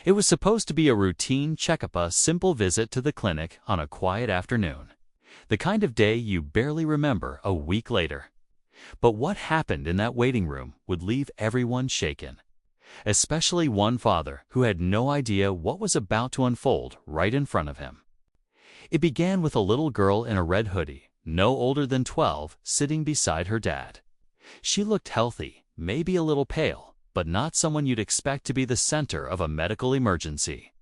It was supposed to be a routine checkup, a simple visit to the clinic on a quiet afternoon. The kind of day you barely remember a week later. But what happened in that waiting room would leave everyone shaken, especially one father who had no idea what was about to unfold right in front of him. It began with a little girl in a red hoodie, no older than 12, sitting beside her dad. She looked healthy, maybe a little pale, but not someone you'd expect to be the center of a medical emergency.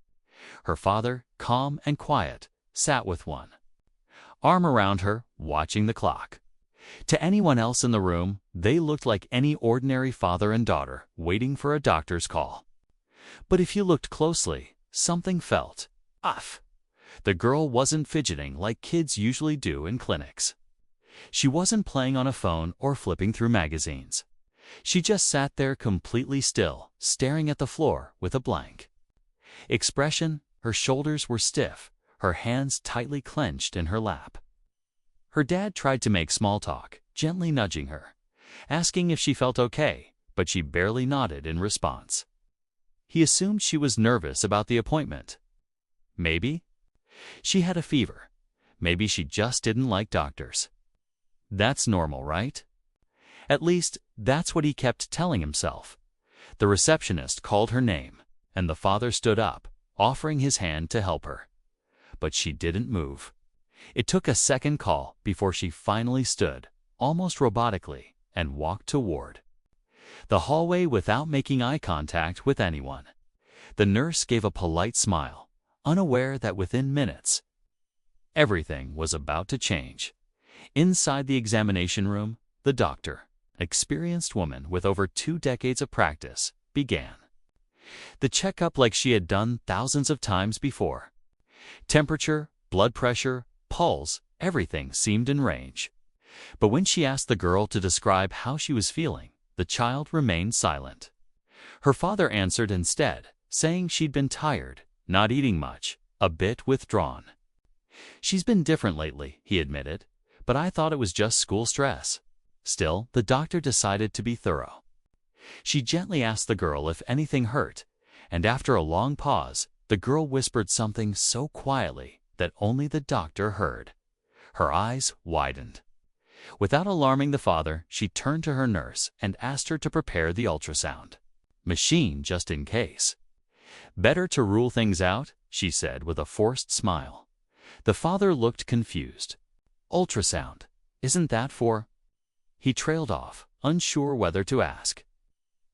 Her father, calm and quiet, sat with one arm around her, watching the clock. To anyone else in the room, they looked like any ordinary father and daughter waiting for a doctor's call. But if you looked closely, something felt off. The girl wasn't fidgeting like kids usually do in clinics. She wasn't playing on a phone or flipping through magazines. She just sat there completely still, staring at the floor with a blank expression. Her shoulders were stiff, her hands tightly clenched in her lap. Her dad tried to make small talk, gently nudging her, asking if she felt okay, but she barely nodded in response. He assumed she was nervous about the appointment. Maybe she had a fever. Maybe she just didn't like doctors. That's normal, right? At least, that's what he kept telling himself. The receptionist called her name, and the father stood up, offering his hand to help her. But she didn't move. It took a second call before she finally stood, almost robotically, and walked toward the hallway without making eye contact with anyone. The nurse gave a polite smile, unaware that within minutes, everything was about to change. Inside the examination room, the doctor, an experienced woman with over 2 decades of practice, began the checkup like she had done thousands of times before. Temperature, blood pressure, pulse, everything seemed in range. But when she asked the girl to describe how she was feeling, the child remained silent. Her father answered instead, saying she'd been tired, not eating much, a bit withdrawn. "She's been different lately," he admitted, "but I thought it was just school stress." Still, the doctor decided to be thorough. She gently asked the girl if anything hurt, and after a long pause, the girl whispered something so quietly that only the doctor heard. Her eyes widened. Without alarming the father, she turned to her nurse and asked her to prepare the ultrasound machine just in case. "Better to rule things out," she said with a forced smile. The father looked confused. "Ultrasound, isn't that for—" He trailed off, unsure whether to ask.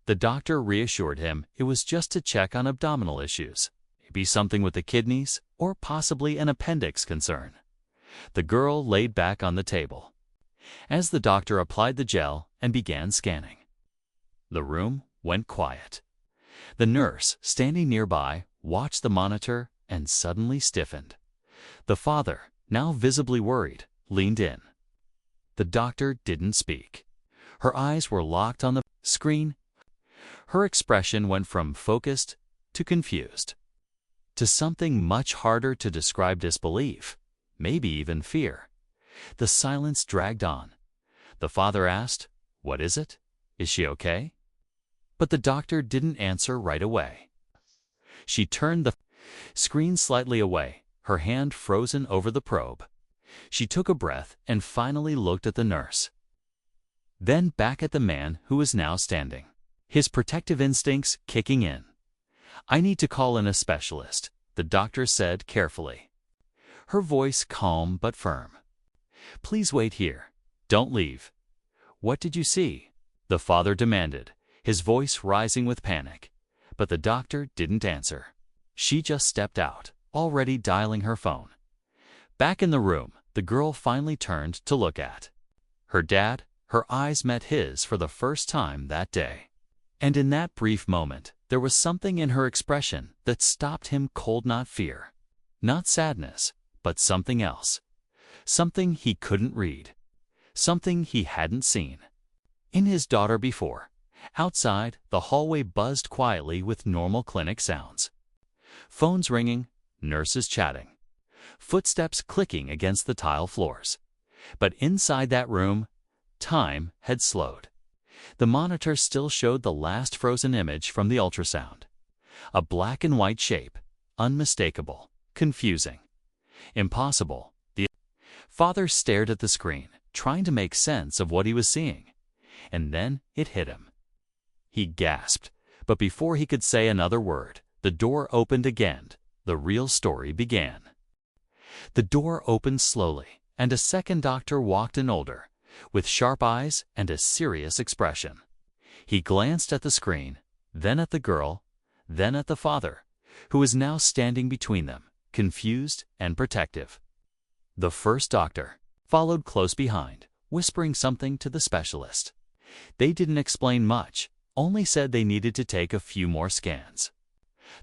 The doctor reassured him it was just to check on abdominal issues, maybe something with the kidneys, or possibly an appendix concern. The girl laid back on the table as the doctor applied the gel and began scanning. The room went quiet. The nurse, standing nearby, watched the monitor and suddenly stiffened. The father, now visibly worried, leaned in. The doctor didn't speak. Her eyes were locked on the screen. Her expression went from focused to confused, to something much harder to describe: disbelief, maybe even fear. The silence dragged on. The father asked, "What is it? Is she okay?" But the doctor didn't answer right away. She turned the screen slightly away, her hand frozen over the probe. She took a breath and finally looked at the nurse, then back at the man who was now standing, his protective instincts kicking in. "I need to call in a specialist," the doctor said carefully, her voice calm but firm. "Please wait here. Don't leave." "What did you see?" the father demanded, his voice rising with panic. But the doctor didn't answer. She just stepped out, already dialing her phone. Back in the room, the girl finally turned to look at her dad. Her eyes met his for the first time that day. And in that brief moment, there was something in her expression that stopped him cold. Not fear, not sadness, but something else. Something he couldn't read. Something he hadn't seen in his daughter before. Outside, the hallway buzzed quietly with normal clinic sounds. Phones ringing, nurses chatting, footsteps clicking against the tile floors. But inside that room, time had slowed. The monitor still showed the last frozen image from the ultrasound. A black and white shape, unmistakable, confusing, impossible. The father stared at the screen, trying to make sense of what he was seeing. And then it hit him. He gasped, but before he could say another word, the door opened again. The real story began. The door opened slowly, and a second doctor walked in, older, with sharp eyes and a serious expression. He glanced at the screen, then at the girl, then at the father, who was now standing between them, confused and protective. The first doctor followed close behind, whispering something to the specialist. They didn't explain much, only said they needed to take a few more scans.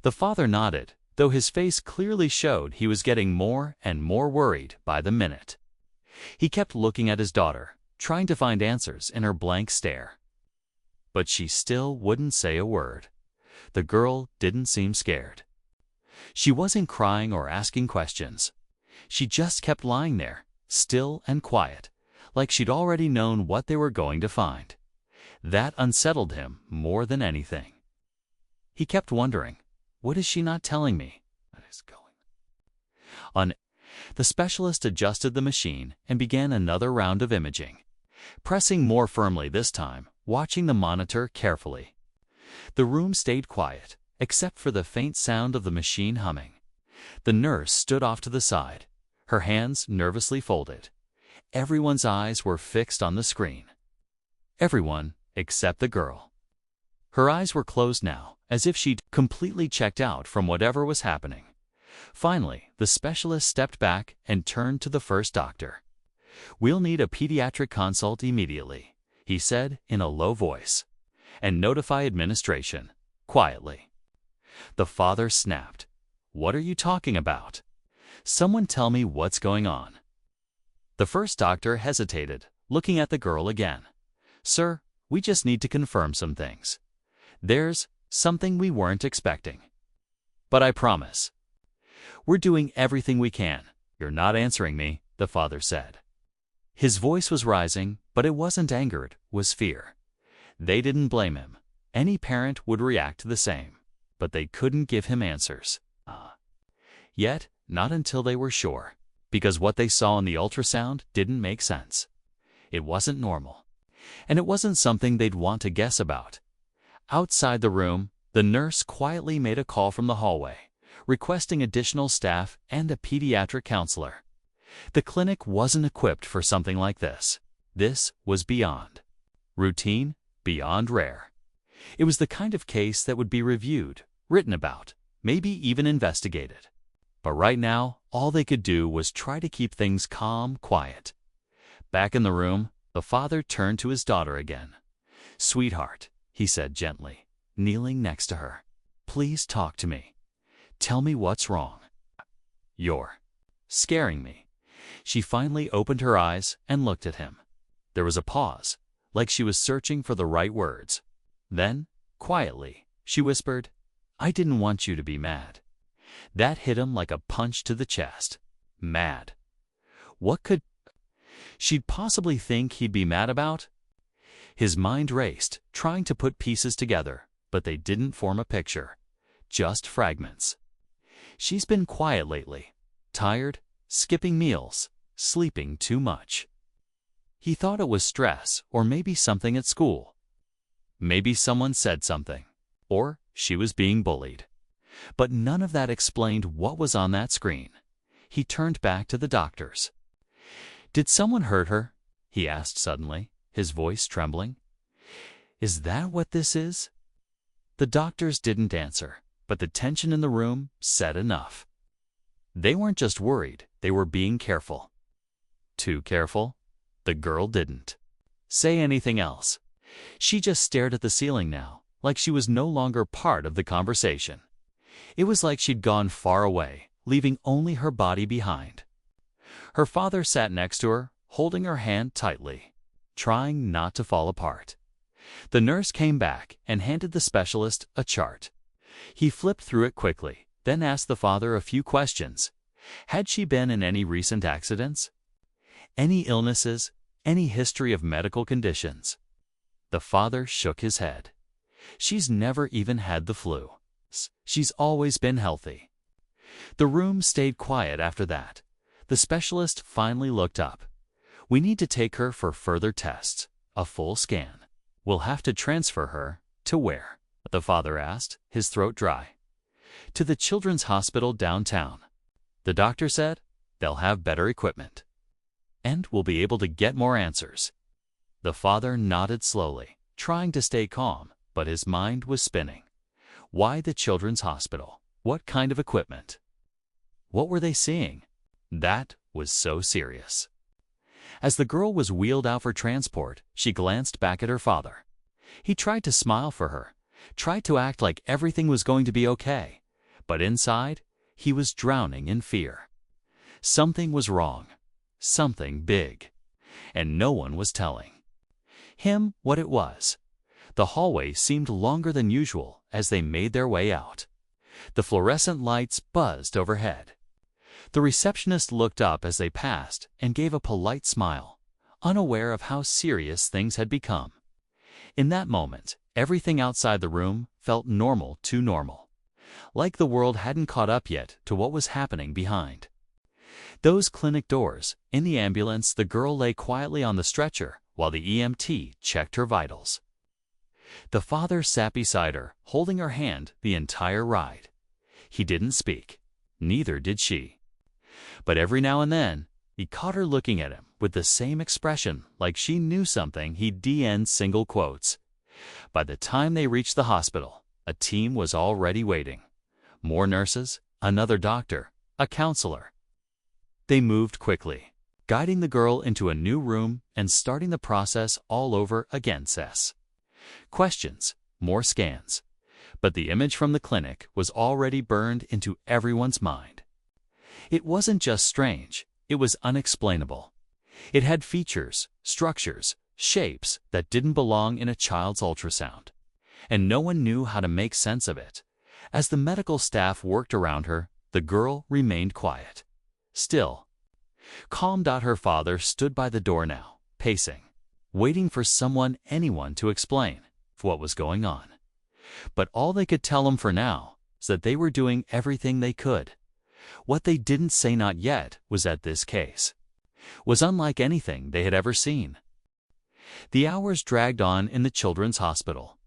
The father nodded, though his face clearly showed he was getting more and more worried by the minute. He kept looking at his daughter, trying to find answers in her blank stare. But she still wouldn't say a word. The girl didn't seem scared. She wasn't crying or asking questions. She just kept lying there, still and quiet, like she'd already known what they were going to find. That unsettled him more than anything. He kept wondering, what is she not telling me? What is going on? The specialist adjusted the machine and began another round of imaging, pressing more firmly this time, watching the monitor carefully. The room stayed quiet, except for the faint sound of the machine humming. The nurse stood off to the side, her hands nervously folded. Everyone's eyes were fixed on the screen. Everyone except the girl. Her eyes were closed now, as if she'd completely checked out from whatever was happening. Finally, the specialist stepped back and turned to the first doctor. "We'll need a pediatric consult immediately," he said in a low voice, "and notify administration, quietly." The father snapped. "What are you talking about? Someone tell me what's going on." The first doctor hesitated, looking at the girl again. "Sir, we just need to confirm some things. There's something we weren't expecting. But I promise, we're doing everything we can." "You're not answering me," the father said. His voice was rising, but it wasn't anger, it was fear. They didn't blame him. Any parent would react the same, but they couldn't give him answers. Yet, not until they were sure, because what they saw in the ultrasound didn't make sense. It wasn't normal, and it wasn't something they'd want to guess about. Outside the room, the nurse quietly made a call from the hallway, requesting additional staff and a pediatric counselor. The clinic wasn't equipped for something like this. This was beyond routine, beyond rare. It was the kind of case that would be reviewed, written about, maybe even investigated. But right now, all they could do was try to keep things calm, quiet. Back in the room, the father turned to his daughter again. "Sweetheart," he said gently, kneeling next to her, "please talk to me. Tell me what's wrong. You're scaring me." She finally opened her eyes and looked at him. There was a pause, like she was searching for the right words. Then, quietly, she whispered, "I didn't want you to be mad." That hit him like a punch to the chest. Mad. What could she'd possibly think he'd be mad about? His mind raced, trying to put pieces together, but they didn't form a picture, just fragments. She's been quiet lately, tired, skipping meals, sleeping too much. He thought it was stress or maybe something at school. Maybe someone said something, or she was being bullied. But none of that explained what was on that screen. He turned back to the doctors. "Did someone hurt her?" he asked suddenly, his voice trembling. "Is that what this is?" The doctors didn't answer, but the tension in the room said enough. They weren't just worried, they were being careful. Too careful? The girl didn't say anything else. She just stared at the ceiling now, like she was no longer part of the conversation. It was like she'd gone far away, leaving only her body behind. Her father sat next to her, holding her hand tightly, trying not to fall apart. The nurse came back and handed the specialist a chart. He flipped through it quickly, then asked the father a few questions. Had she been in any recent accidents? Any illnesses? Any history of medical conditions? The father shook his head. "She's never even had the flu." She's always been healthy." The room stayed quiet after that. The specialist finally looked up. "We need to take her for further tests, a full scan. We'll have to transfer her to where?" the father asked, his throat dry. "To the children's hospital downtown. The doctor said they'll have better equipment, and we'll be able to get more answers." The father nodded slowly, trying to stay calm, but his mind was spinning. Why the children's hospital? What kind of equipment? What were they seeing? That was so serious. As the girl was wheeled out for transport, she glanced back at her father. He tried to smile for her, tried to act like everything was going to be okay, but inside, he was drowning in fear. Something was wrong, something big, and no one was telling him what it was. The hallway seemed longer than usual as they made their way out. The fluorescent lights buzzed overhead. The receptionist looked up as they passed and gave a polite smile, unaware of how serious things had become. In that moment, everything outside the room felt normal to normal, like the world hadn't caught up yet to what was happening behind those clinic doors. In the ambulance, the girl lay quietly on the stretcher while the EMT checked her vitals. The father sat beside her, holding her hand the entire ride. He didn't speak, neither did she. But every now and then, he caught her looking at him with the same expression, like she knew something he'd DN single quotes. By the time they reached the hospital, a team was already waiting. More nurses, another doctor, a counselor. They moved quickly, guiding the girl into a new room and starting the process all over again. Questions, more scans. But the image from the clinic was already burned into everyone's mind. It wasn't just strange, it was unexplainable. It had features, structures, shapes that didn't belong in a child's ultrasound, and no one knew how to make sense of it. As the medical staff worked around her, the girl remained quiet. Still, calmed out. Her father stood by the door now, pacing, waiting for anyone to explain what was going on. But all they could tell him for now is that they were doing everything they could. What they didn't say not yet was that this case was unlike anything they had ever seen. The hours dragged on in the children's hospital.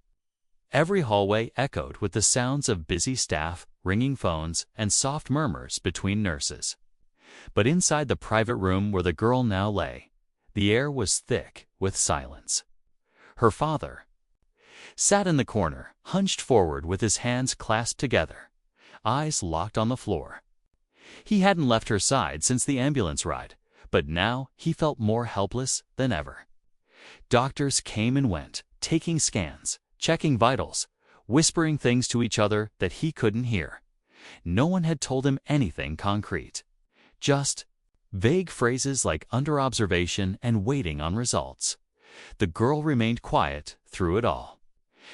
Every hallway echoed with the sounds of busy staff, ringing phones, and soft murmurs between nurses. But inside the private room where the girl now lay, the air was thick with silence. Her father sat in the corner, hunched forward with his hands clasped together, eyes locked on the floor. He hadn't left her side since the ambulance ride, but now he felt more helpless than ever. Doctors came and went, taking scans, checking vitals, whispering things to each other that he couldn't hear. No one had told him anything concrete. Just vague phrases like under observation and waiting on results. The girl remained quiet through it all.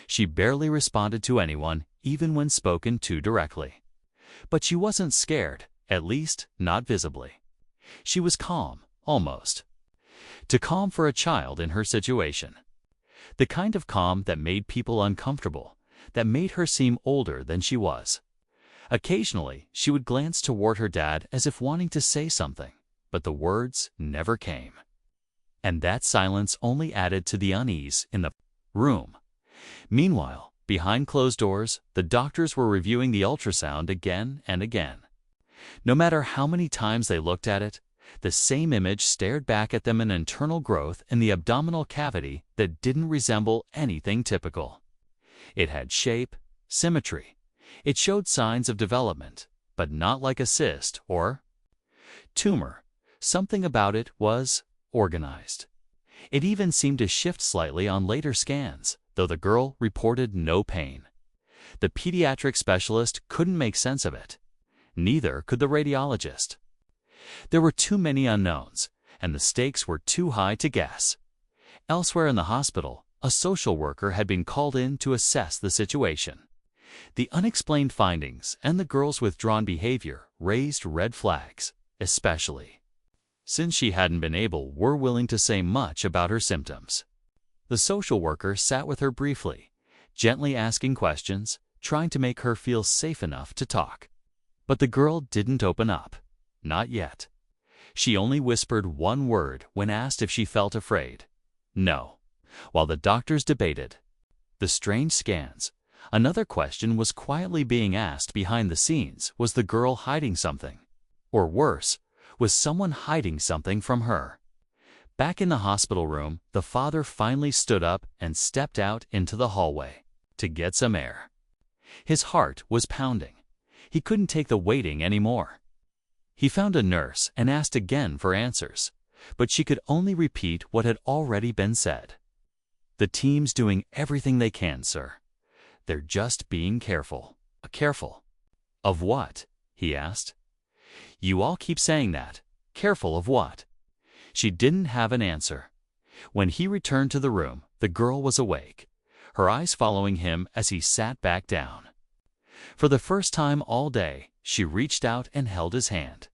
She barely responded to anyone, even when spoken to directly. But she wasn't scared, at least not visibly. She was calm, almost. Too calm for a child in her situation. The kind of calm that made people uncomfortable, that made her seem older than she was. Occasionally, she would glance toward her dad as if wanting to say something, but the words never came. And that silence only added to the unease in the room. Meanwhile, behind closed doors, the doctors were reviewing the ultrasound again and again. No matter how many times they looked at it, the same image stared back at them: an internal growth in the abdominal cavity that didn't resemble anything typical. It had shape, symmetry. It showed signs of development, but not like a cyst or tumor. Something about it was organized. It even seemed to shift slightly on later scans, though the girl reported no pain. The pediatric specialist couldn't make sense of it. Neither could the radiologist. There were too many unknowns, and the stakes were too high to guess. Elsewhere in the hospital, a social worker had been called in to assess the situation. The unexplained findings and the girl's withdrawn behavior raised red flags, especially since she hadn't been willing to say much about her symptoms. The social worker sat with her briefly, gently asking questions, trying to make her feel safe enough to talk. But the girl didn't open up. Not yet. She only whispered one word when asked if she felt afraid. No. While the doctors debated the strange scans, another question was quietly being asked behind the scenes. Was the girl hiding something? Or worse, was someone hiding something from her? Back in the hospital room, the father finally stood up and stepped out into the hallway to get some air. His heart was pounding. He couldn't take the waiting anymore. He found a nurse and asked again for answers, but she could only repeat what had already been said. "The team's doing everything they can, sir. They're just being careful." Careful? Of what? He asked. "You all keep saying that. Careful of what?" She didn't have an answer. When he returned to the room, the girl was awake, her eyes following him as he sat back down. For the first time all day, she reached out and held his hand.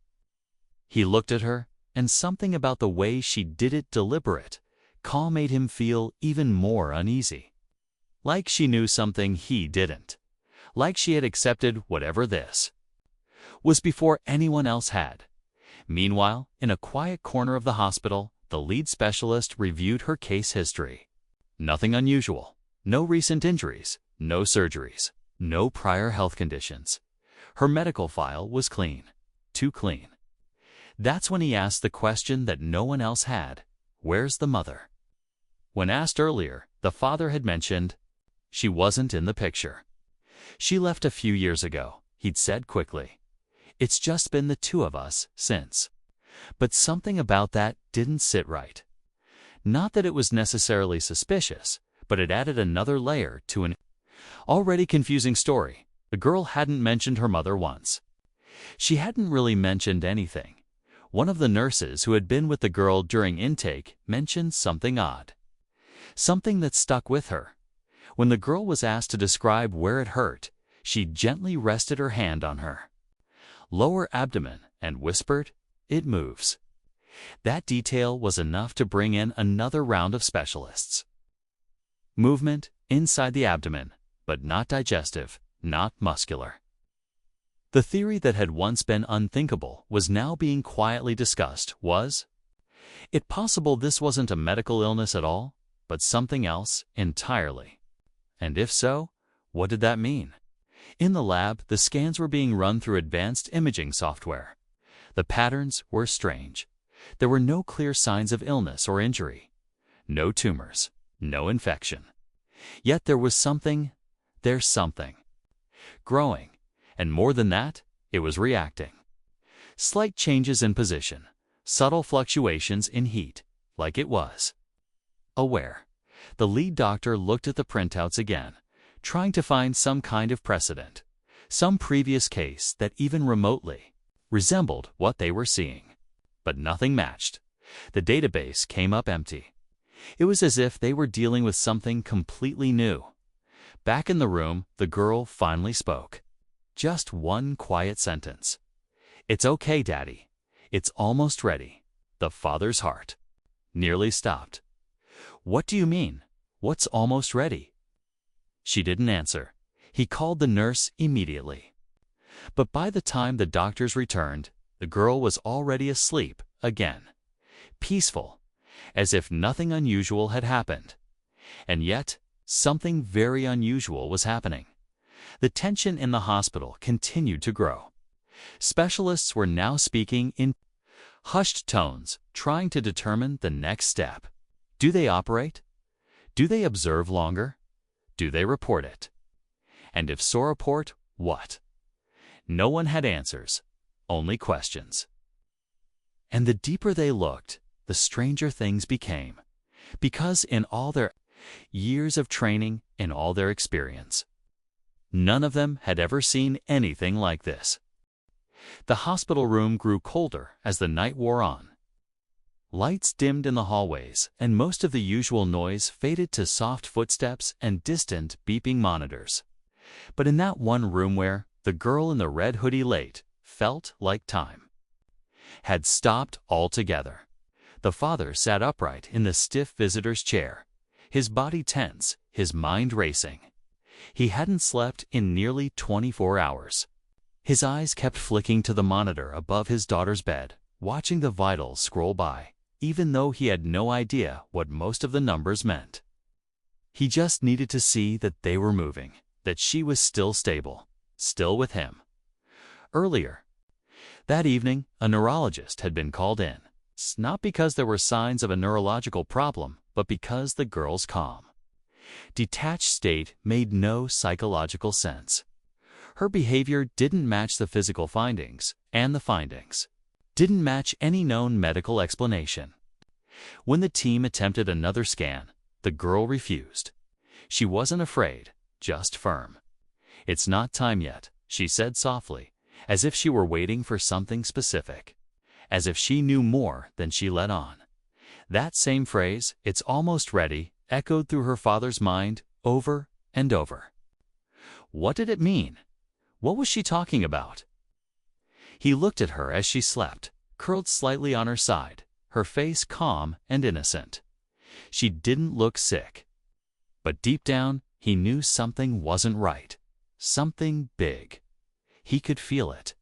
He looked at her, and something about the way she did it, deliberate, calm, made him feel even more uneasy. Like she knew something he didn't. Like she had accepted whatever this was before anyone else had. Meanwhile, in a quiet corner of the hospital, the lead specialist reviewed her case history. Nothing unusual. No recent injuries. No surgeries. No prior health conditions. Her medical file was clean. Too clean. That's when he asked the question that no one else had. Where's the mother? When asked earlier, the father had mentioned she wasn't in the picture. She left a few years ago, he'd said quickly. It's just been the two of us since. But something about that didn't sit right. Not that it was necessarily suspicious, but it added another layer to an already confusing story. The girl hadn't mentioned her mother once. She hadn't really mentioned anything. One of the nurses who had been with the girl during intake mentioned something odd. Something that stuck with her. When the girl was asked to describe where it hurt, she gently rested her hand on her lower abdomen and whispered, "It moves." That detail was enough to bring in another round of specialists. Movement inside the abdomen, but not digestive, not muscular. The theory that had once been unthinkable was now being quietly discussed. Was it possible this wasn't a medical illness at all, but something else entirely? And if so, what did that mean? In the lab, the scans were being run through advanced imaging software. The patterns were strange. There were no clear signs of illness or injury. No tumors. No infection. Yet there was something. There's something. Growing. And more than that, it was reacting. Slight changes in position. Subtle fluctuations in heat. Like it was aware. The lead doctor looked at the printouts again, trying to find some kind of precedent, some previous case that even remotely resembled what they were seeing. But nothing matched. The database came up empty. It was as if they were dealing with something completely new. Back in the room, the girl finally spoke. Just one quiet sentence. "It's okay, Daddy. It's almost ready." The father's heart nearly stopped. "What do you mean? What's almost ready?" She didn't answer. He called the nurse immediately. But by the time the doctors returned, the girl was already asleep again. Peaceful, as if nothing unusual had happened. And yet, something very unusual was happening. The tension in the hospital continued to grow. Specialists were now speaking in hushed tones, trying to determine the next step. Do they operate? Do they observe longer? Do they report it? And if so report, what? No one had answers, only questions. And the deeper they looked, the stranger things became, because in all their years of training, in all their experience, none of them had ever seen anything like this. The hospital room grew colder as the night wore on. Lights dimmed in the hallways, and most of the usual noise faded to soft footsteps and distant beeping monitors. But in that one room where the girl in the red hoodie late felt like time had stopped altogether. The father sat upright in the stiff visitor's chair, his body tense, his mind racing. He hadn't slept in nearly 24 hours. His eyes kept flicking to the monitor above his daughter's bed, watching the vitals scroll by, even though he had no idea what most of the numbers meant. He just needed to see that they were moving, that she was still stable, still with him. Earlier that evening, a neurologist had been called in, not because there were signs of a neurological problem, but because the girl's calm, detached state made no psychological sense. Her behavior didn't match the physical findings, and the findings didn't match any known medical explanation. When the team attempted another scan, the girl refused. She wasn't afraid, just firm. "It's not time yet," she said softly, as if she were waiting for something specific, as if she knew more than she let on. That same phrase, "it's almost ready," echoed through her father's mind over and over. What did it mean? What was she talking about? He looked at her as she slept, curled slightly on her side, her face calm and innocent. She didn't look sick. But deep down, he knew something wasn't right. Something big. He could feel it.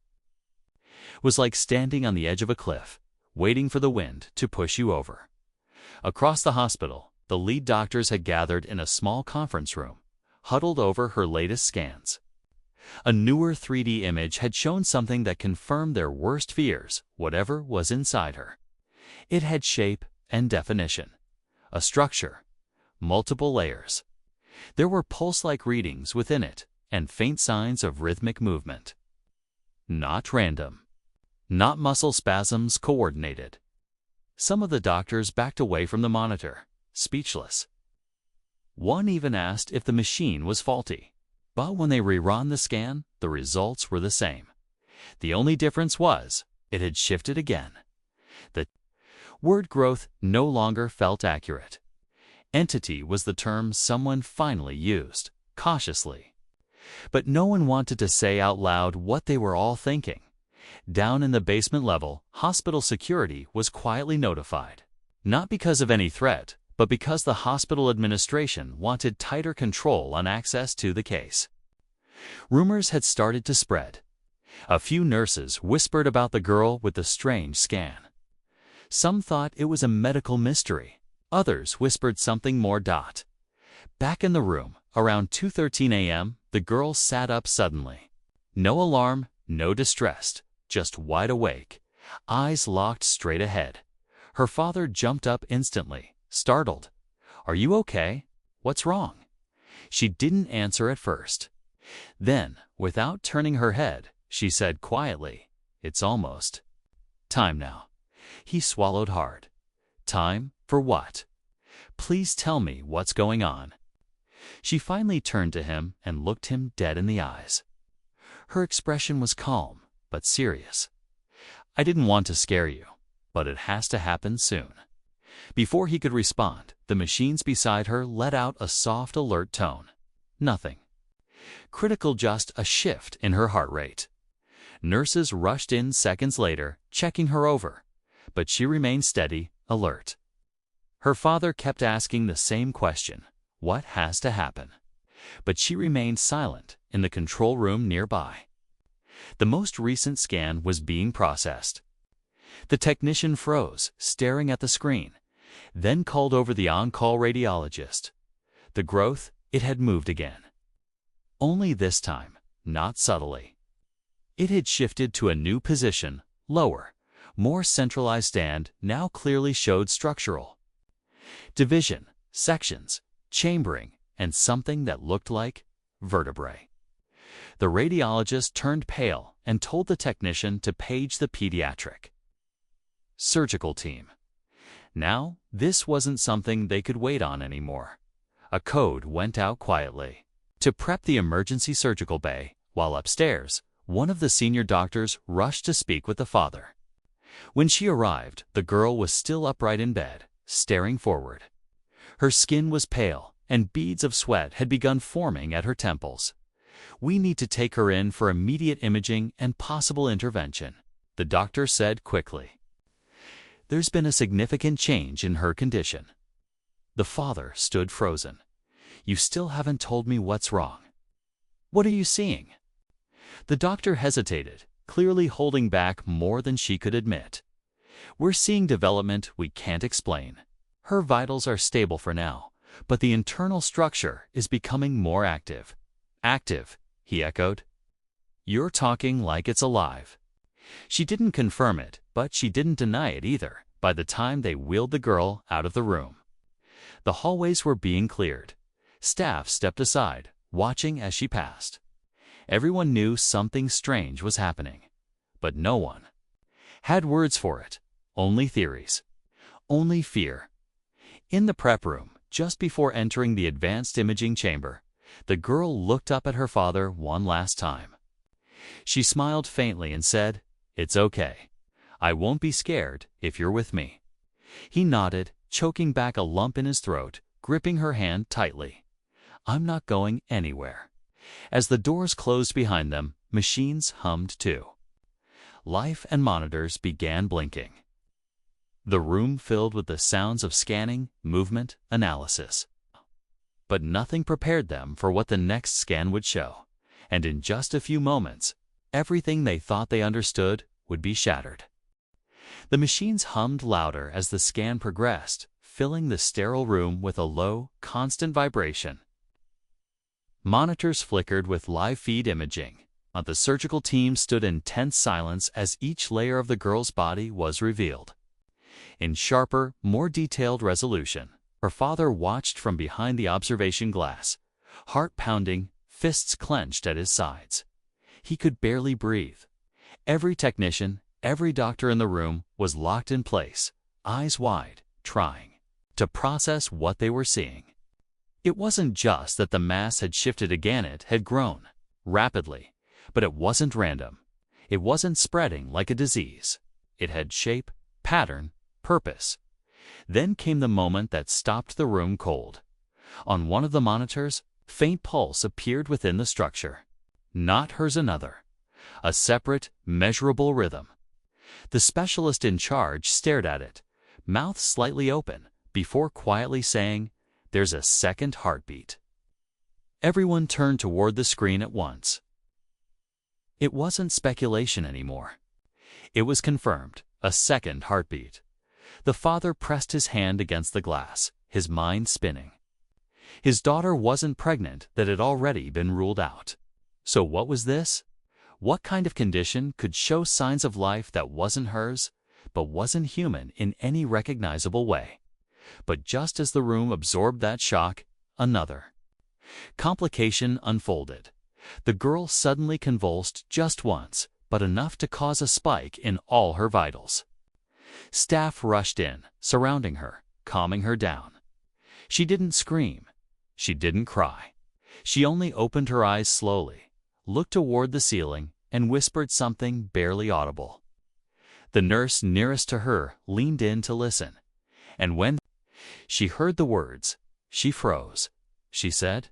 It was like standing on the edge of a cliff, waiting for the wind to push you over. Across the hospital, the lead doctors had gathered in a small conference room, huddled over her latest scans. A newer 3D image had shown something that confirmed their worst fears, whatever was inside her. It had shape and definition, a structure, multiple layers. There were pulse-like readings within it, and faint signs of rhythmic movement. Not random. Not muscle spasms coordinated. Some of the doctors backed away from the monitor, speechless. One even asked if the machine was faulty. But when they rerun the scan, the results were the same. The only difference was, it had shifted again. The word growth no longer felt accurate. Entity was the term someone finally used, cautiously. But no one wanted to say out loud what they were all thinking. Down in the basement level, hospital security was quietly notified. Not because of any threat, but because the hospital administration wanted tighter control on access to the case. Rumors had started to spread. A few nurses whispered about the girl with the strange scan. Some thought it was a medical mystery. Others whispered something more. Back in the room, around 2:13 a.m., the girl sat up suddenly. No alarm, no distress, just wide awake, eyes locked straight ahead. Her father jumped up instantly, startled. "Are you okay? What's wrong?" She didn't answer at first. Then, without turning her head, she said quietly, "It's almost time now." He swallowed hard. Time for what? "Please tell me what's going on." She finally turned to him and looked him dead in the eyes. Her expression was calm, but serious. "I didn't want to scare you, but it has to happen soon." Before he could respond, the machines beside her let out a soft, alert tone. Nothing critical, just a shift in her heart rate. Nurses rushed in seconds later, checking her over, but she remained steady, alert. Her father kept asking the same question, "What has to happen?" But she remained silent in the control room nearby. The most recent scan was being processed. The technician froze, staring at the screen, then called over the on-call radiologist. The growth, it had moved again. Only this time, not subtly. It had shifted to a new position, lower, more centralized, and now clearly showed structural division, sections, chambering, and something that looked like vertebrae. The radiologist turned pale and told the technician to page the pediatric surgical team. Now, this wasn't something they could wait on anymore. A code went out quietly to prep the emergency surgical bay, while upstairs, one of the senior doctors rushed to speak with the father. When she arrived, the girl was still upright in bed, staring forward. Her skin was pale, and beads of sweat had begun forming at her temples. "We need to take her in for immediate imaging and possible intervention," the doctor said quickly. "There's been a significant change in her condition." The father stood frozen. "You still haven't told me what's wrong." What are you seeing? The doctor hesitated, clearly holding back more than she could admit. We're seeing development we can't explain. Her vitals are stable for now, but the internal structure is becoming more active. Active, he echoed. You're talking like it's alive. She didn't confirm it, but she didn't deny it either by the time they wheeled the girl out of the room. The hallways were being cleared. Staff stepped aside, watching as she passed. Everyone knew something strange was happening, but no one had words for it, only theories, only fear. In the prep room, just before entering the advanced imaging chamber, the girl looked up at her father one last time. She smiled faintly and said, "It's okay. I won't be scared if you're with me." He nodded, choking back a lump in his throat, gripping her hand tightly. "I'm not going anywhere." As the doors closed behind them, machines hummed too. Life and monitors began blinking. The room filled with the sounds of scanning, movement, analysis. But nothing prepared them for what the next scan would show, and in just a few moments, everything they thought they understood would be shattered. The machines hummed louder as the scan progressed, filling the sterile room with a low, constant vibration. Monitors flickered with live feed imaging. The surgical team stood in tense silence as each layer of the girl's body was revealed. In sharper, more detailed resolution, her father watched from behind the observation glass, heart pounding, fists clenched at his sides. He could barely breathe. Every technician, every doctor in the room was locked in place, eyes wide, trying to process what they were seeing. It wasn't just that the mass had shifted again, it had grown rapidly, but it wasn't random. It wasn't spreading like a disease. It had shape, pattern, purpose. Then came the moment that stopped the room cold. On one of the monitors, faint pulse appeared within the structure. Not hers, another. A separate, measurable rhythm. The specialist in charge stared at it, mouth slightly open, before quietly saying, "There's a second heartbeat." Everyone turned toward the screen at once. It wasn't speculation anymore. It was confirmed, a second heartbeat. The father pressed his hand against the glass, his mind spinning. His daughter wasn't pregnant, that had already been ruled out. So what was this? What kind of condition could show signs of life that wasn't hers, but wasn't human in any recognizable way? But just as the room absorbed that shock, another complication unfolded. The girl suddenly convulsed just once, but enough to cause a spike in all her vitals. Staff rushed in, surrounding her, calming her down. She didn't scream. She didn't cry. She only opened her eyes slowly, looked toward the ceiling, and whispered something barely audible. The nurse nearest to her leaned in to listen, and when she heard the words, she froze. She said,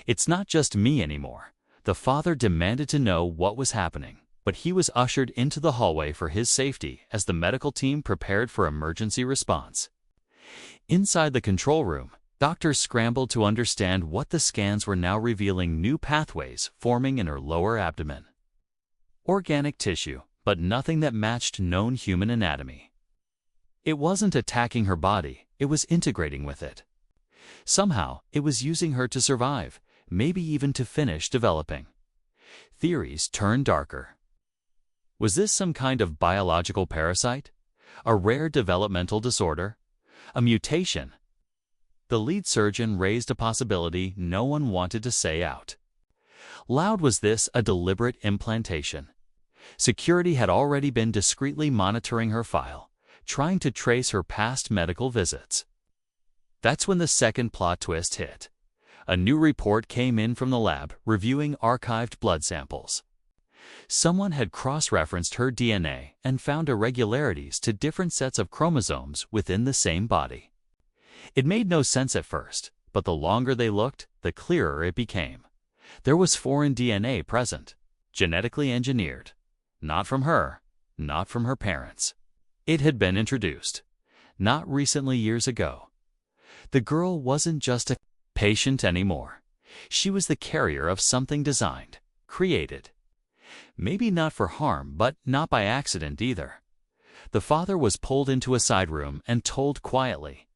"It's not just me anymore." The father demanded to know what was happening, but he was ushered into the hallway for his safety as the medical team prepared for emergency response. Inside the control room, doctors scrambled to understand what the scans were now revealing: new pathways forming in her lower abdomen. Organic tissue, but nothing that matched known human anatomy. It wasn't attacking her body, it was integrating with it. Somehow, it was using her to survive, maybe even to finish developing. Theories turned darker. Was this some kind of biological parasite? A rare developmental disorder? A mutation? The lead surgeon raised a possibility no one wanted to say out loud. Was this a deliberate implantation? Security had already been discreetly monitoring her file, trying to trace her past medical visits. That's when the second plot twist hit. A new report came in from the lab reviewing archived blood samples. Someone had cross-referenced her DNA and found irregularities to different sets of chromosomes within the same body. It made no sense at first, but the longer they looked, the clearer it became. There was foreign DNA present, genetically engineered. Not from her, not from her parents. It had been introduced, not recently, years ago. The girl wasn't just a patient anymore. She was the carrier of something designed, created. Maybe not for harm, but not by accident either. The father was pulled into a side room and told quietly,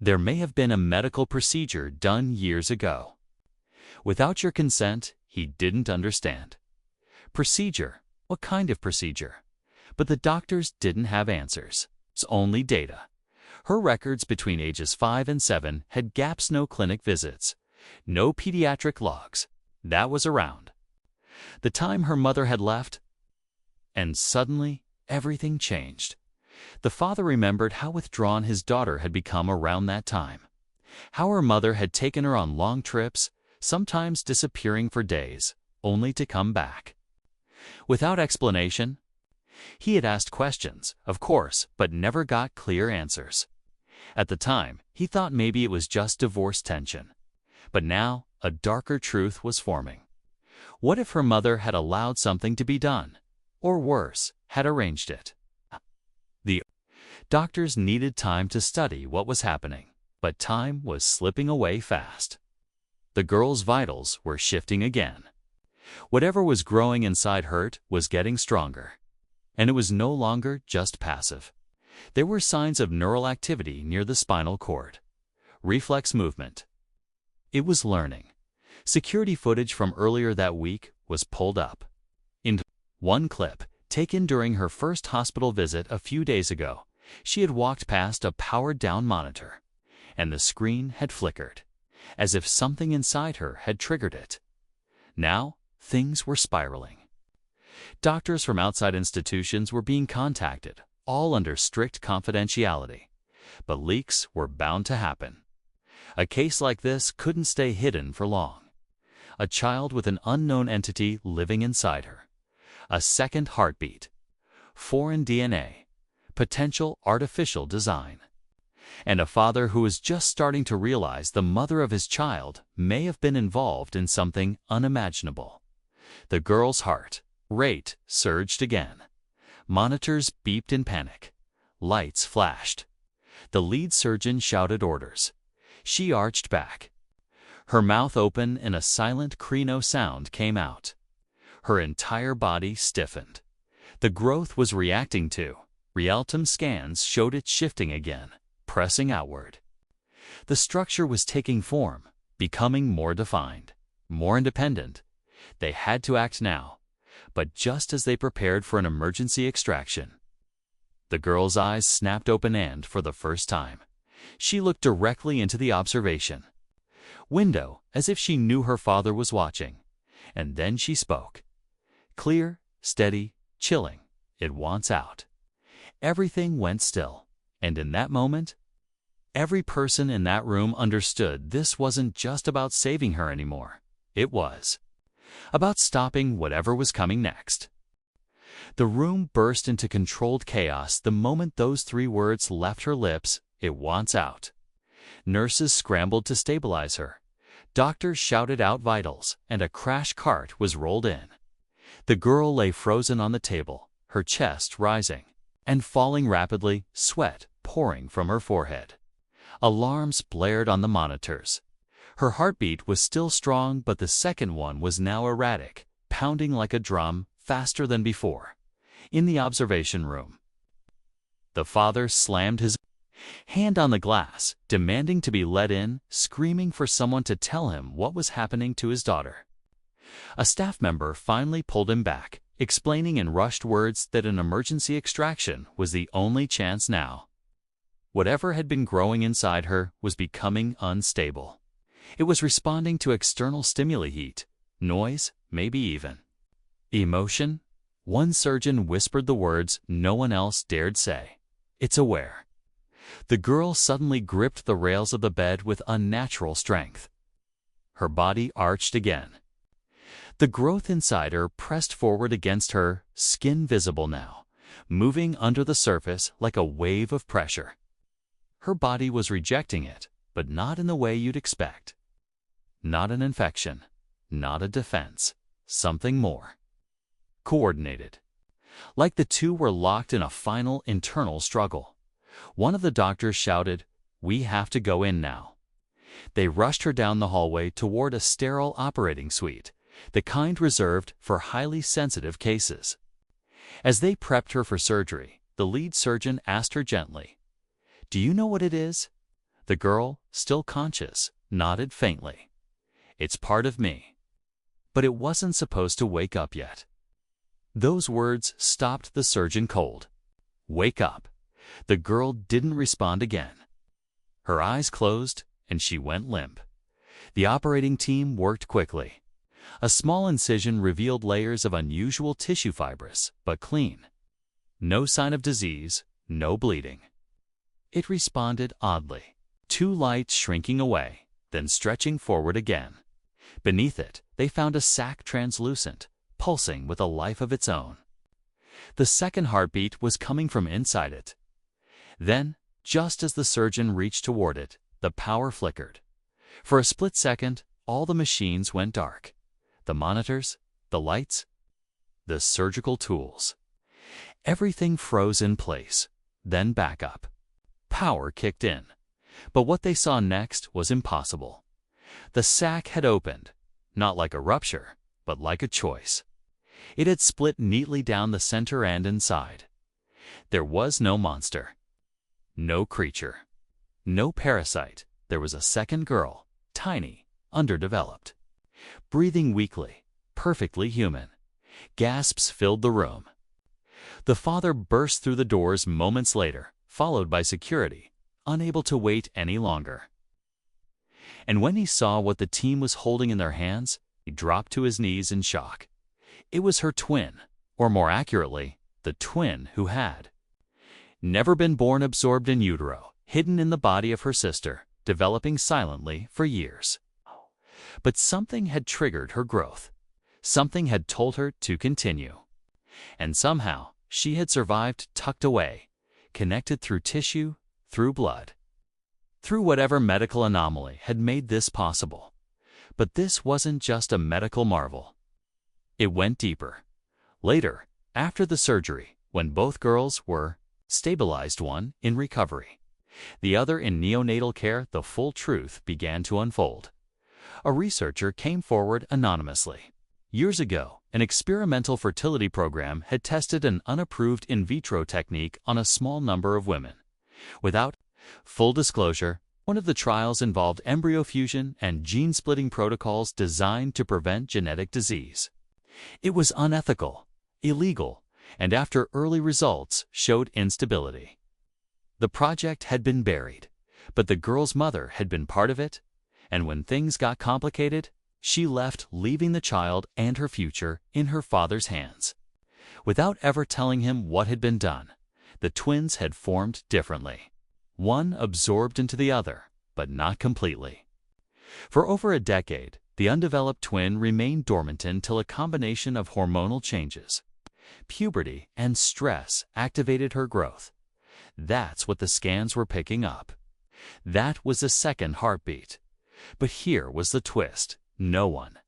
"There may have been a medical procedure done years ago. Without your consent, he didn't understand." Procedure? What kind of procedure? But the doctors didn't have answers. It's only data. Her records between ages 5 and 7 had gaps, no clinic visits, no pediatric logs. That was around the time her mother had left. And suddenly, everything changed. The father remembered how withdrawn his daughter had become around that time, how her mother had taken her on long trips, sometimes disappearing for days, only to come back without explanation. He had asked questions, of course, but never got clear answers. At the time, he thought maybe it was just divorce tension. But now, a darker truth was forming. What if her mother had allowed something to be done? Or worse, had arranged it? The doctors needed time to study what was happening, but time was slipping away fast. The girl's vitals were shifting again. Whatever was growing inside her was getting stronger. And it was no longer just passive. There were signs of neural activity near the spinal cord. Reflex movement. It was learning. Security footage from earlier that week was pulled up. In one clip, taken during her first hospital visit a few days ago, she had walked past a powered-down monitor, and the screen had flickered, as if something inside her had triggered it. Now, things were spiraling. Doctors from outside institutions were being contacted, all under strict confidentiality. But leaks were bound to happen. A case like this couldn't stay hidden for long. A child with an unknown entity living inside her. A second heartbeat. Foreign DNA. Potential artificial design. And a father who was just starting to realize the mother of his child may have been involved in something unimaginable. The girl's heart rate surged again. Monitors beeped in panic. Lights flashed. The lead surgeon shouted orders. She arched back. Her mouth open and a silent crino sound came out. Her entire body stiffened. The growth was reacting to. Real-time scans showed it shifting again, pressing outward. The structure was taking form, becoming more defined, more independent. They had to act now. But just as they prepared for an emergency extraction, the girl's eyes snapped open and, for the first time, she looked directly into the observation window as if she knew her father was watching. And then she spoke. Clear, steady, chilling. It wants out. Everything went still. And in that moment, every person in that room understood this wasn't just about saving her anymore. It was about stopping whatever was coming next. The room burst into controlled chaos the moment those 3 words left her lips. It wants out. Nurses scrambled to stabilize her. Doctors shouted out vitals, and a crash cart was rolled in. The girl lay frozen on the table, her chest rising and falling rapidly, sweat pouring from her forehead. Alarms blared on the monitors. Her heartbeat was still strong, but the second one was now erratic, pounding like a drum, faster than before. In the observation room, the father slammed his hand on the glass, demanding to be let in, screaming for someone to tell him what was happening to his daughter. A staff member finally pulled him back, explaining in rushed words that an emergency extraction was the only chance now. Whatever had been growing inside her was becoming unstable. It was responding to external stimuli, heat, noise, maybe even emotion. One surgeon whispered the words no one else dared say. It's aware. The girl suddenly gripped the rails of the bed with unnatural strength. Her body arched again. The growth inside her pressed forward against her, skin visible now, moving under the surface like a wave of pressure. Her body was rejecting it, but not in the way you'd expect. Not an infection, not a defense, something more. Coordinated. Like the two were locked in a final internal struggle. One of the doctors shouted, "We have to go in now." They rushed her down the hallway toward a sterile operating suite, the kind reserved for highly sensitive cases. As they prepped her for surgery, the lead surgeon asked her gently, "Do you know what it is?" The girl, still conscious, nodded faintly. "It's part of me." But it wasn't supposed to wake up yet. Those words stopped the surgeon cold. "Wake up." The girl didn't respond again. Her eyes closed, and she went limp. The operating team worked quickly. A small incision revealed layers of unusual tissue fibers, but clean. No sign of disease, no bleeding. It responded oddly, two lights shrinking away, then stretching forward again. Beneath it, they found a sac translucent, pulsing with a life of its own. The second heartbeat was coming from inside it. Then, just as the surgeon reached toward it, the power flickered. For a split second, all the machines went dark. The monitors, the lights, the surgical tools. Everything froze in place, then back up. Power kicked in. But what they saw next was impossible. The sac had opened, not like a rupture, but like a choice. It had split neatly down the center and inside. There was no monster, no creature, no parasite. There was a second girl, tiny, underdeveloped, breathing weakly, perfectly human. Gasps filled the room. The father burst through the doors moments later, followed by security, unable to wait any longer. And when he saw what the team was holding in their hands, he dropped to his knees in shock. It was her twin, or more accurately, the twin who had never been born, absorbed in utero, hidden in the body of her sister, developing silently for years. But something had triggered her growth. Something had told her to continue. And somehow, she had survived tucked away, connected through tissue, through blood, through whatever medical anomaly had made this possible. But this wasn't just a medical marvel. It went deeper. Later, after the surgery, when both girls were stabilized, one in recovery, the other in neonatal care, the full truth began to unfold. A researcher came forward anonymously. Years ago, an experimental fertility program had tested an unapproved in vitro technique on a small number of women. Without full disclosure, one of the trials involved embryo fusion and gene-splitting protocols designed to prevent genetic disease. It was unethical, illegal, and after early results showed instability. The project had been buried, but the girl's mother had been part of it, and when things got complicated, she left, leaving the child and her future in her father's hands. Without ever telling him what had been done, the twins had formed differently. One absorbed into the other, but not completely. For over a decade, the undeveloped twin remained dormant until a combination of hormonal changes, puberty, and stress activated her growth. That's what the scans were picking up. That was the second heartbeat. But here was the twist. No one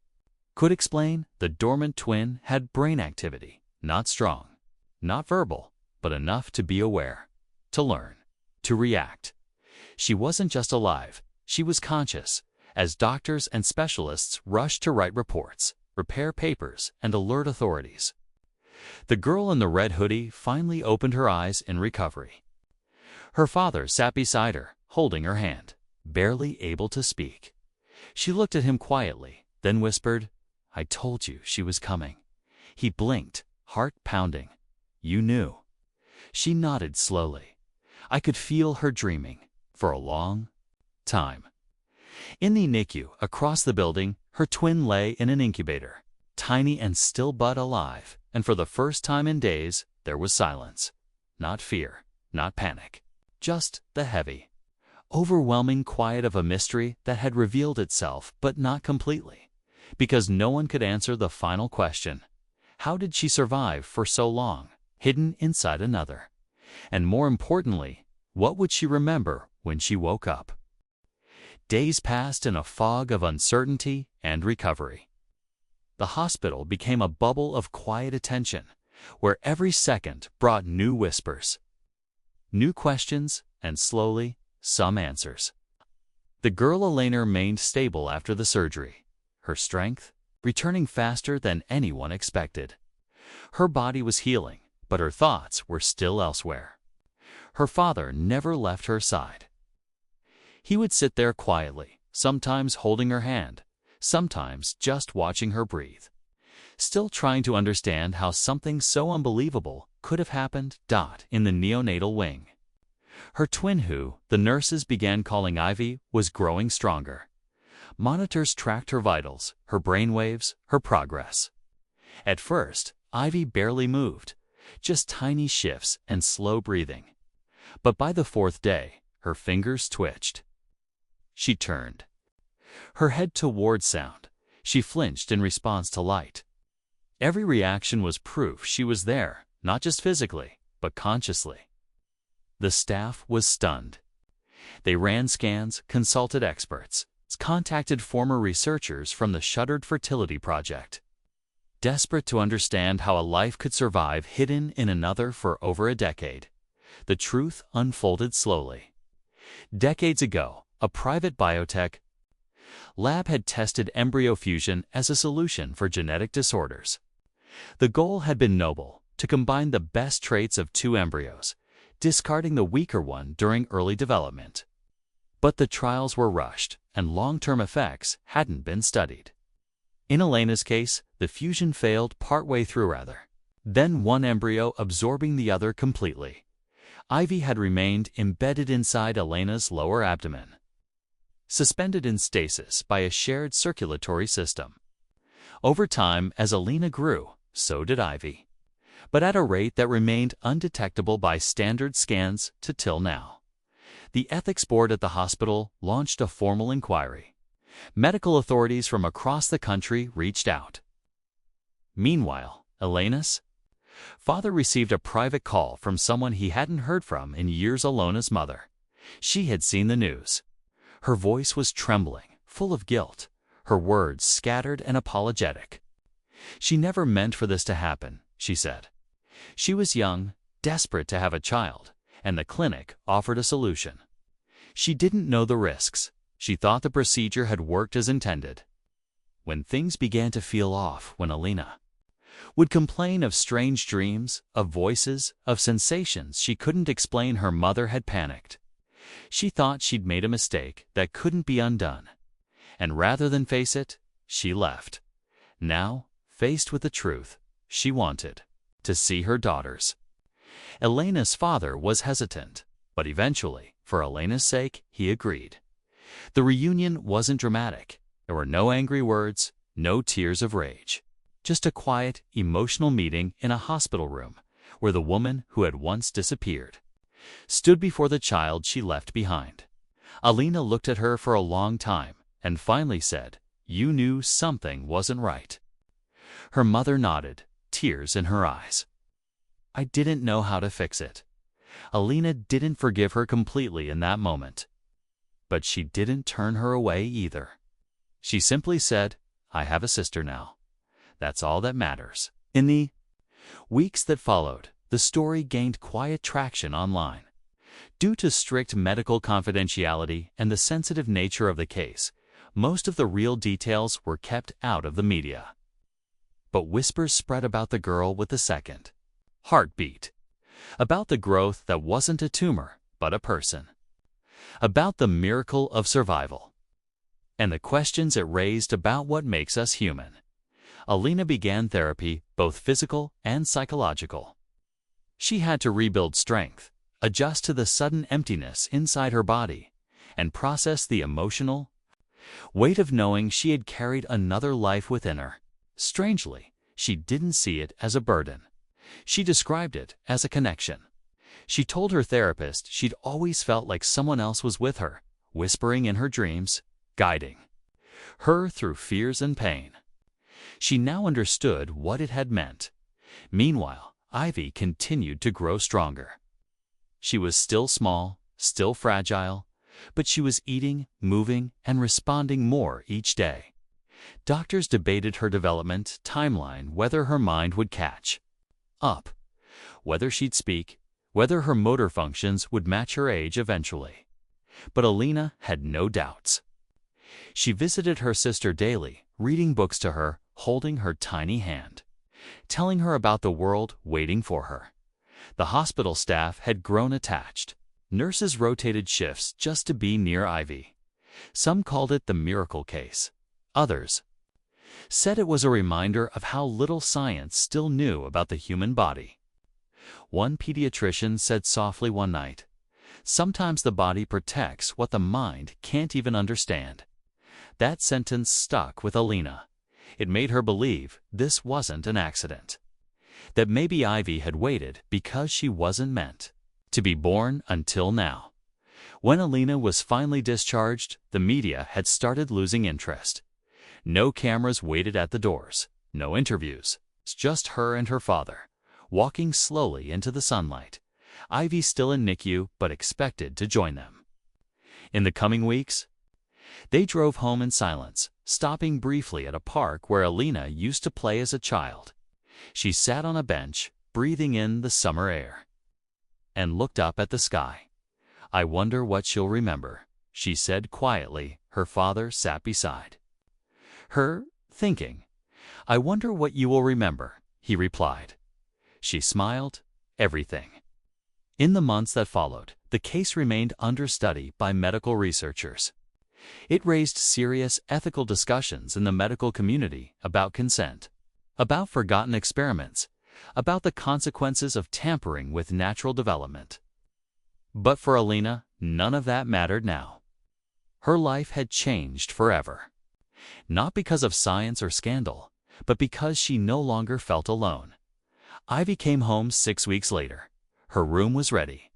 could explain. The dormant twin had brain activity, not strong, not verbal, but enough to be aware, to learn, to react. She wasn't just alive, she was conscious, as doctors and specialists rushed to write reports, prepare papers, and alert authorities. The girl in the red hoodie finally opened her eyes in recovery. Her father sat beside her, holding her hand, barely able to speak. She looked at him quietly, then whispered, "I told you she was coming." He blinked, heart pounding. "You knew." She nodded slowly. I could feel her dreaming, for a long time. In the NICU, across the building, her twin lay in an incubator, tiny and still but alive, and for the first time in days, there was silence. Not fear, not panic, just the heavy, overwhelming quiet of a mystery that had revealed itself, but not completely, because no one could answer the final question. How did she survive for so long, hidden inside another? And more importantly, what would she remember when she woke up? Days passed in a fog of uncertainty and recovery. The hospital became a bubble of quiet attention, where every second brought new whispers, new questions, and slowly, some answers. The girl Elena remained stable after the surgery, her strength returning faster than anyone expected. Her body was healing, but her thoughts were still elsewhere. Her father never left her side. He would sit there quietly, sometimes holding her hand, sometimes just watching her breathe, still trying to understand how something so unbelievable could have happened. In the neonatal wing, her twin, who the nurses began calling Ivy, was growing stronger. Monitors tracked her vitals, her brain waves, her progress. At first, Ivy barely moved, just tiny shifts and slow breathing. But by the fourth day, her fingers twitched. She turned her head toward sound. She flinched in response to light. Every reaction was proof she was there, not just physically, but consciously. The staff was stunned. They ran scans, consulted experts, contacted former researchers from the shuttered fertility project. Desperate to understand how a life could survive hidden in another for over a decade, the truth unfolded slowly. Decades ago, a private biotech lab had tested embryo fusion as a solution for genetic disorders. The goal had been noble, to combine the best traits of two embryos, discarding the weaker one during early development. But the trials were rushed, and long-term effects hadn't been studied. In Elena's case, the fusion failed partway through then one embryo absorbing the other completely. Ivy had remained embedded inside Elena's lower abdomen, suspended in stasis by a shared circulatory system. Over time, as Elena grew, so did Ivy, but at a rate that remained undetectable by standard scans till now. The ethics board at the hospital launched a formal inquiry. Medical authorities from across the country reached out. Meanwhile, Elena's father received a private call from someone he hadn't heard from in years. Elena's mother. She had seen the news. Her voice was trembling, full of guilt, her words scattered and apologetic. She never meant for this to happen, she said. She was young, desperate to have a child, and the clinic offered a solution. She didn't know the risks. She thought the procedure had worked as intended. When things began to feel off, when Elena would complain of strange dreams, of voices, of sensations she couldn't explain, her mother had panicked. She thought she'd made a mistake that couldn't be undone. And rather than face it, she left. Now, faced with the truth, she wanted to see her daughters. Elena's father was hesitant, but eventually, for Elena's sake, he agreed. The reunion wasn't dramatic. There were no angry words, no tears of rage. Just a quiet, emotional meeting in a hospital room where the woman who had once disappeared stood before the child she left behind. Elena looked at her for a long time and finally said, "You knew something wasn't right." Her mother nodded, tears in her eyes. "I didn't know how to fix it." Elena didn't forgive her completely in that moment. But she didn't turn her away either. She simply said, "I have a sister now. That's all that matters." In the weeks that followed, the story gained quiet traction online. Due to strict medical confidentiality and the sensitive nature of the case, most of the real details were kept out of the media. But whispers spread about the girl with the second heartbeat, about the growth that wasn't a tumor, but a person, about the miracle of survival, and the questions it raised about what makes us human. Elena began therapy, both physical and psychological. She had to rebuild strength, adjust to the sudden emptiness inside her body, and process the emotional weight of knowing she had carried another life within her. Strangely, she didn't see it as a burden. She described it as a connection. She told her therapist she'd always felt like someone else was with her, whispering in her dreams, guiding her through fears and pain. She now understood what it had meant. Meanwhile, Ivy continued to grow stronger. She was still small, still fragile, but she was eating, moving, and responding more each day. Doctors debated her development timeline, whether her mind would catch up, whether she'd speak, whether her motor functions would match her age eventually. But Alina had no doubts. She visited her sister daily, reading books to her, holding her tiny hand, telling her about the world waiting for her. The hospital staff had grown attached. Nurses rotated shifts just to be near Ivy. Some called it the miracle case. Others said it was a reminder of how little science still knew about the human body. One pediatrician said softly one night, "Sometimes the body protects what the mind can't even understand." That sentence stuck with Alina. It made her believe this wasn't an accident. That maybe Ivy had waited because she wasn't meant to be born until now. When Alina was finally discharged, the media had started losing interest. No cameras waited at the doors, no interviews. It's just her and her father, walking slowly into the sunlight. Ivy still in NICU, but expected to join them. In the coming weeks, they drove home in silence, stopping briefly at a park where Alina used to play as a child. She sat on a bench, breathing in the summer air, and looked up at the sky. "I wonder what she'll remember," she said quietly. Her father sat beside her, thinking. "I wonder what you will remember," he replied. She smiled. "Everything." In the months that followed, the case remained under study by medical researchers. It raised serious ethical discussions in the medical community about consent, about forgotten experiments, about the consequences of tampering with natural development. But for Alina, none of that mattered now. Her life had changed forever. Not because of science or scandal, but because she no longer felt alone. Ivy came home 6 weeks later. Her room was ready.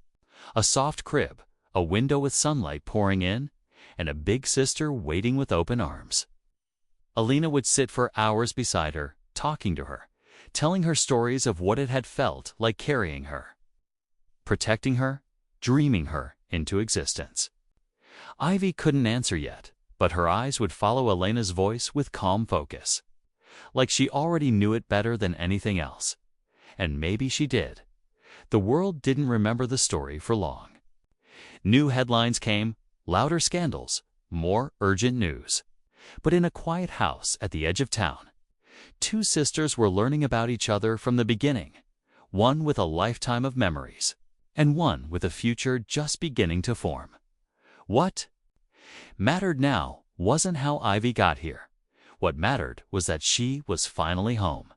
A soft crib, a window with sunlight pouring in, and a big sister waiting with open arms. Alina would sit for hours beside her, talking to her, telling her stories of what it had felt like carrying her, protecting her, dreaming her into existence. Ivy couldn't answer yet, but her eyes would follow Alina's voice with calm focus, like she already knew it better than anything else. And maybe she did. The world didn't remember the story for long. New headlines came, louder scandals, more urgent news. But in a quiet house at the edge of town, two sisters were learning about each other from the beginning, one with a lifetime of memories, and one with a future just beginning to form. What mattered now wasn't how Ivy got here. What mattered was that she was finally home.